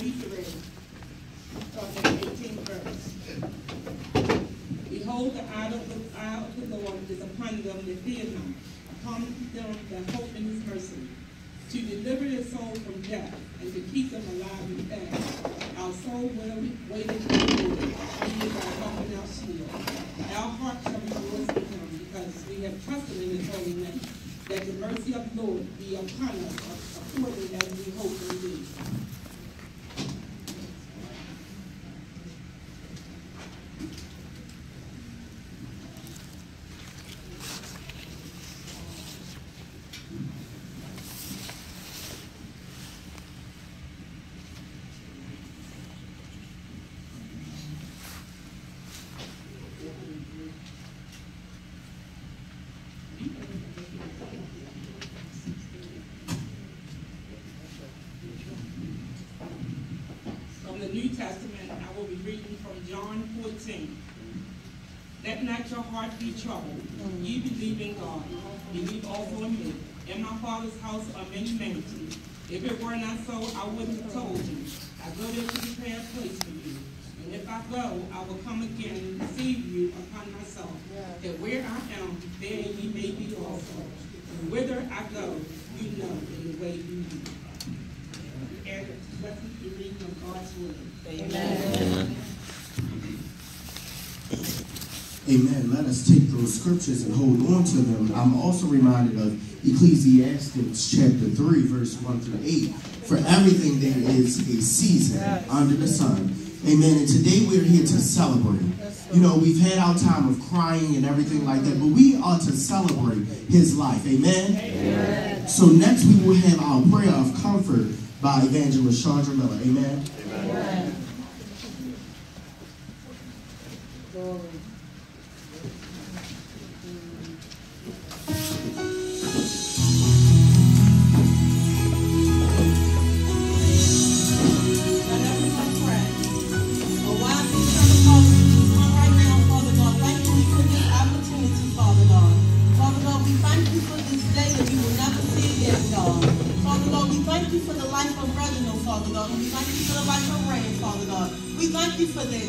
33, starting at 18th verse. Behold, the eye of the Lord is upon them that fear him, upon them that hope in his mercy, to deliver their soul from death, and to keep them alive and fast. Our soul well waited for the Lord, he is our help and our shield. Our heart shall rejoice in him, because we have trusted in his holy name. That the mercy of the Lord be upon us, according as we hope in thee. New Testament, I will be reading from John 14. Let not your heart be troubled. Ye believe in God, believe also in me. In my Father's house are many mansions. If it were not so, I wouldn't have told you. I go there to prepare a place for you. And if I go, I will come again and receive you upon myself, that where I am, there ye may be also. And whither I go, you know in the way you do. And let's be reading of God's word. Amen. Amen. Let us take those scriptures and hold on to them. I'm also reminded of Ecclesiastes chapter 3, verse 1 through 8. For everything there is a season under the sun. Amen. And today we're here to celebrate. You know, we've had our time of crying and everything like that, but we are to celebrate his life. Amen. Amen. So next we will have our prayer of comfort by Evangelist Chandra Miller. Amen. Amen.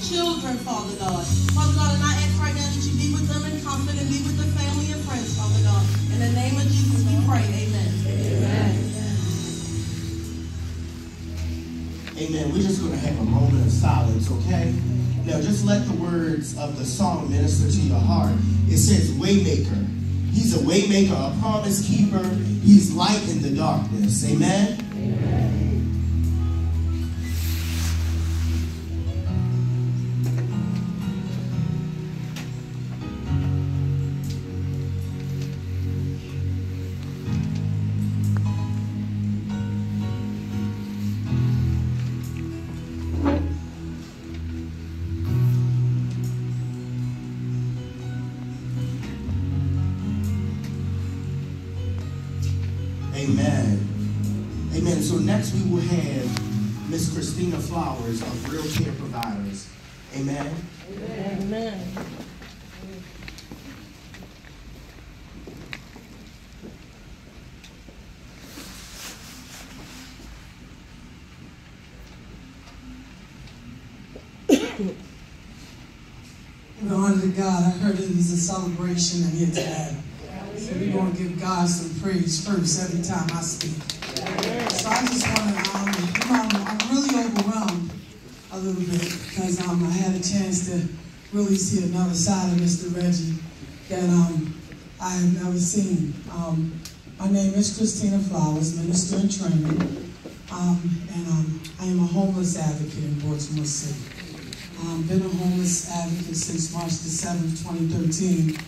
Children, Father God. Father God, and I ask right now that you be with them in comfort and be with the family and friends, Father God. In the name of Jesus, we pray. Amen. Amen. Amen. We're just going to have a moment of silence, okay? Now, just let the words of the song minister to your heart. It says, Waymaker. He's a waymaker, a promise keeper. He's light in the darkness. Amen? Amen. Amen. Amen. So next we will have Miss Christina Flowers of Real Care Providers. Amen. Amen. Amen. In honor to God, I heard it was a celebration in here today. So we're going to give God some praise first every time I speak. So I just want to, I'm really overwhelmed a little bit because I had a chance to really see another side of Mr. Reggie that I have never seen. My name is Christina Flowers, minister in training, and I am a homeless advocate in Baltimore City. Been a homeless advocate since March the 7th, 2013.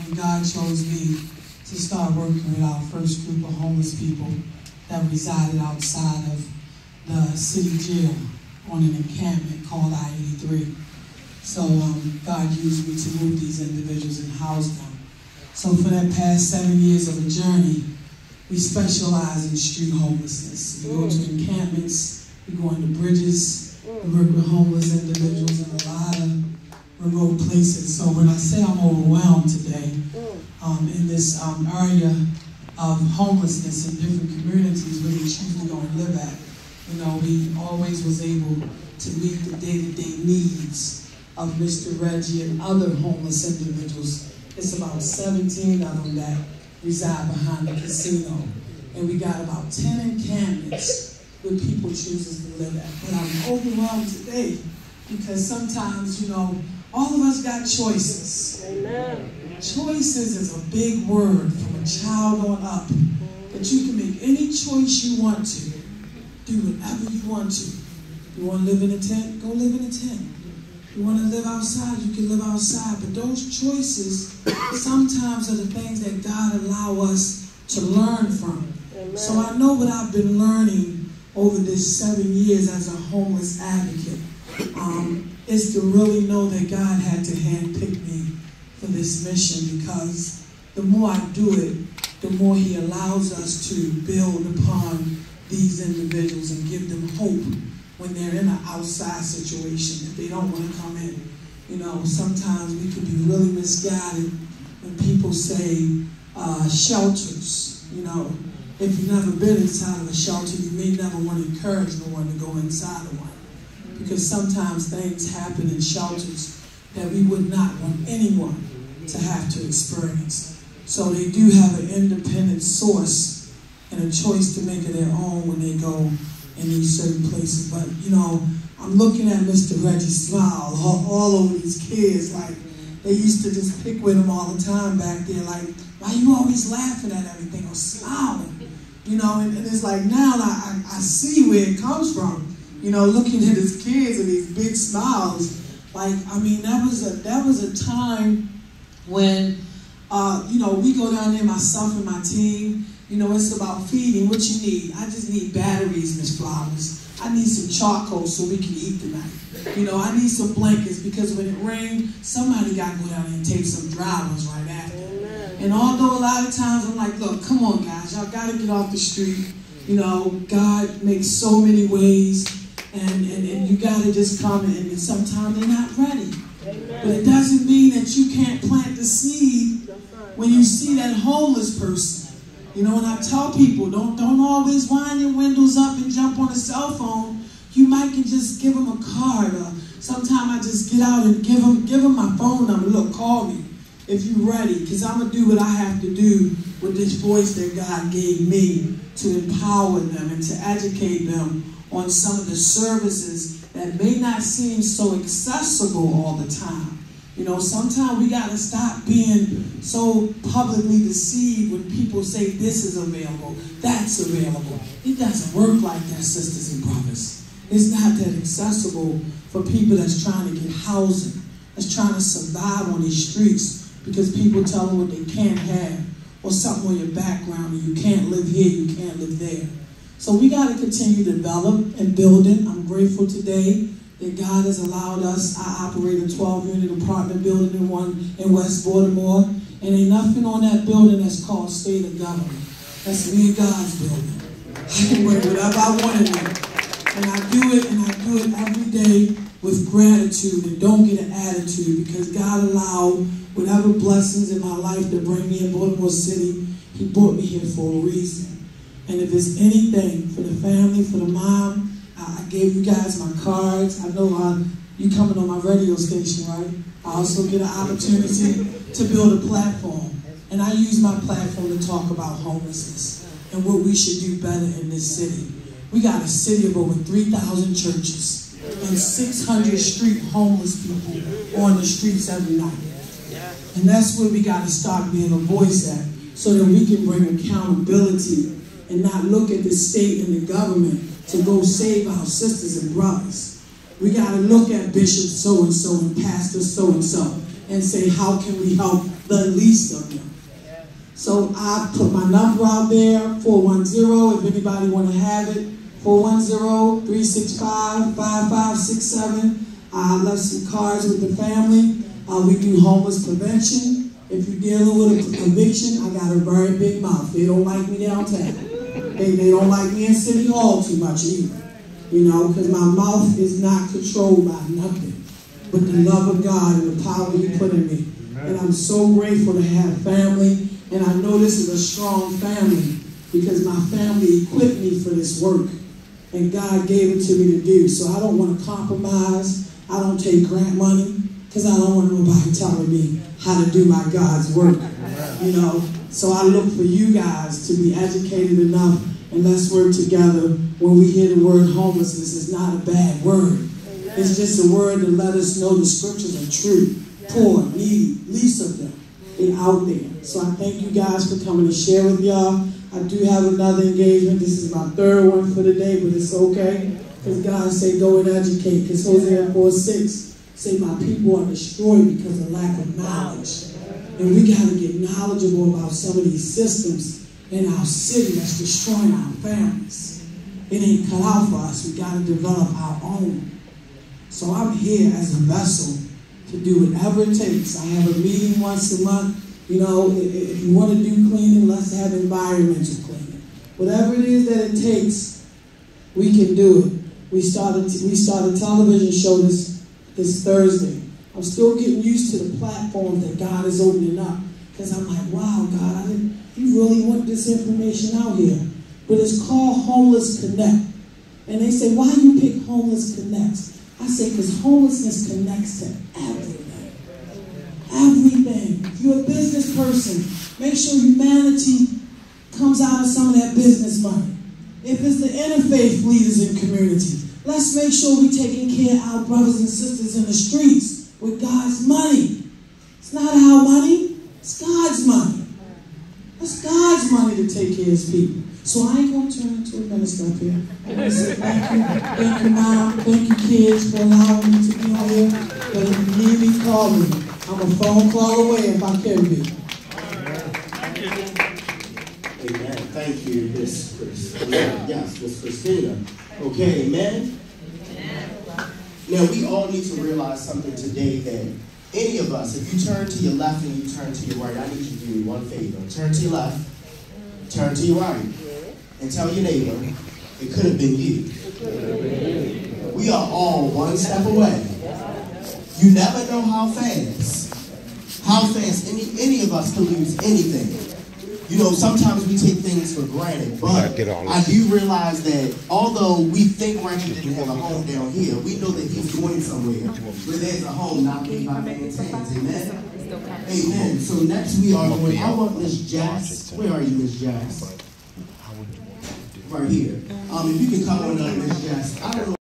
When God chose me to start working with our first group of homeless people that resided outside of the city jail on an encampment called I-83. So God used me to move these individuals and house them. So for that past 7 years of a journey, we specialize in street homelessness. We go to encampments, we go into bridges, we work with homeless individuals in a lot of remote places. So when I say I'm overwhelmed today in this area of homelessness in different communities where they choose to go and live at, You know, he always was able to meet the day-to-day needs of Mr. Reggie and other homeless individuals. It's about 17 of them that reside behind the casino. And we got about 10 encampments where people choose to live at. But I'm overwhelmed today because sometimes, you know, all of us got choices. Amen. Choices is a big word from a child on up. That you can make any choice you want to. Do whatever you want to. You want to live in a tent? Go live in a tent. You want to live outside? You can live outside. But those choices sometimes are the things that God allow us to learn from. Amen. So I know what I've been learning over this 7 years as a homeless advocate is to really know that God had to handpick me for this mission, because the more I do it, the more he allows us to build upon these individuals and give them hope when they're in an outside situation, if they don't want to come in. You know, sometimes we can be really misguided when people say shelters. You know, if you've never been inside of a shelter, you may never want to encourage no one to go inside of one. Because sometimes things happen in shelters that we would not want anyone to have to experience. So they do have an independent source and a choice to make it their own when they go in these certain places. But, you know, I'm looking at Mr. Reggie smile all over these kids. Like, they used to just pick with him all the time back there. Like, why you always laughing at everything or smiling? You know, and it's like now I see where it comes from. You know, looking at his kids and these big smiles. Like, I mean, that was a time when, you know, we go down there, myself and my team. You know, it's about feeding. What you need? I just need batteries, Miss Flowers. I need some charcoal so we can eat tonight. You know, I need some blankets because when it rained, somebody got to go down there and take some dry ones right after. Amen. And although a lot of times I'm like, look, come on, guys. Y'all got to get off the street. You know, God makes so many ways. And you got to just come in. And sometimes they're not ready. Amen. But it doesn't mean that you can't plant the seed when you see that homeless person. You know, and I tell people, don't always wind your windows up and jump on a cell phone. You might can just give them a card. Or sometimes I just get out and give them my phone number. Look, call me if you're ready, because I'm going to do what I have to do with this voice that God gave me to empower them and to educate them on some of the services that may not seem so accessible all the time. You know, sometimes we got to stop being so publicly deceived when people say this is available, that's available. It doesn't work like that, sisters and brothers. It's not that accessible for people that's trying to get housing, that's trying to survive on these streets because people tell them what they can't have or something on your background, and you can't live here, you can't live there. So we got to continue to develop and build it. I'm grateful today that God has allowed us. I operate a 12-unit apartment building in West Baltimore, and ain't nothing on that building that's called state of government. That's me and God's building. I can work whatever I want to do. And I do it every day with gratitude and don't get an attitude, because God allowed whatever blessings in my life to bring me in Baltimore City. He brought me here for a reason. And if there's anything for the family, for the mom, I gave you guys my cards. I know you coming on my radio station, right? I also get an opportunity to build a platform. And I use my platform to talk about homelessness and what we should do better in this city. We got a city of over 3,000 churches and 600 street homeless people on the streets every night. And that's where we got to start being a voice at, so that we can bring accountability and not look at the state and the government to go save our sisters and brothers. We got to look at Bishop so-and-so and Pastor so-and-so and say, how can we help the least of them? So I put my number out there, 410, if anybody want to have it, 410-365-5567. I left some cards with the family. We do homeless prevention. If you're dealing with a conviction, I got a very big mouth. They don't like me downtown. They don't like me in City Hall too much either. You know, because my mouth is not controlled by nothing but the love of God and the power He put in me. And I'm so grateful to have family. And I know this is a strong family because my family equipped me for this work. and God gave it to me to do. So I don't want to compromise. I don't take grant money because I don't want nobody telling me how to do my God's work. You know, so I look for you guys to be educated enough, and let's work together. When we hear the word homelessness, it's not a bad word. It's just a word to let us know the scriptures are true. Poor, needy, least of them. They're out there. So I thank you guys for coming to share with y'all. I do have another engagement. This is my third one for the day, but it's okay. Because God said, go and educate. Because Hosea 4:6 say, my people are destroyed because of lack of knowledge. And we got to get knowledgeable about some of these systems in our city that's destroying our families. It ain't cut out for us. We got to develop our own. So I'm here as a vessel to do whatever it takes. I have a meeting once a month. You know, if you want to do cleaning, let's have environmental cleaning. Whatever it is that it takes, we can do it. We started a television show this Thursday. I'm still getting used to the platforms that God is opening up. Because I'm like, wow, God, you really want this information out here. But it's called Homeless Connect. And they say, why you pick Homeless Connects? I say, because homelessness connects to everything. Everything. If you're a business person, make sure humanity comes out of some of that business money. If it's the interfaith leaders in community, let's make sure we're taking care of our brothers and sisters in the streets with God's money. It's not our money. It's God's money. It's God's money to take care of His people. So I ain't going to turn into a minister up here. I want to say thank you, Mom. Thank you, kids, for allowing me to be on here. But if you need me, call me. I'm a phone call away if I can be. Amen. Thank you, Miss Christina. Yes, Miss Christina. Okay, amen? Now, we all need to realize something today that any of us, if you turn to your left and you turn to your right, I need you to do me one favor. Turn to your left, turn to your right, and tell your neighbor, it could have been you. We are all one step away. You never know how fast any of us can lose anything. You know, sometimes we take things for granted, but I do realize that although we think Randy didn't have a home down here, we know that he's going somewhere where there's a home not made by man's hands. Amen? Amen. So next we are going, I want Miss Jax. Where are you, Miss Jax? Right here. If you can come on up, Miss Jax. I don't know.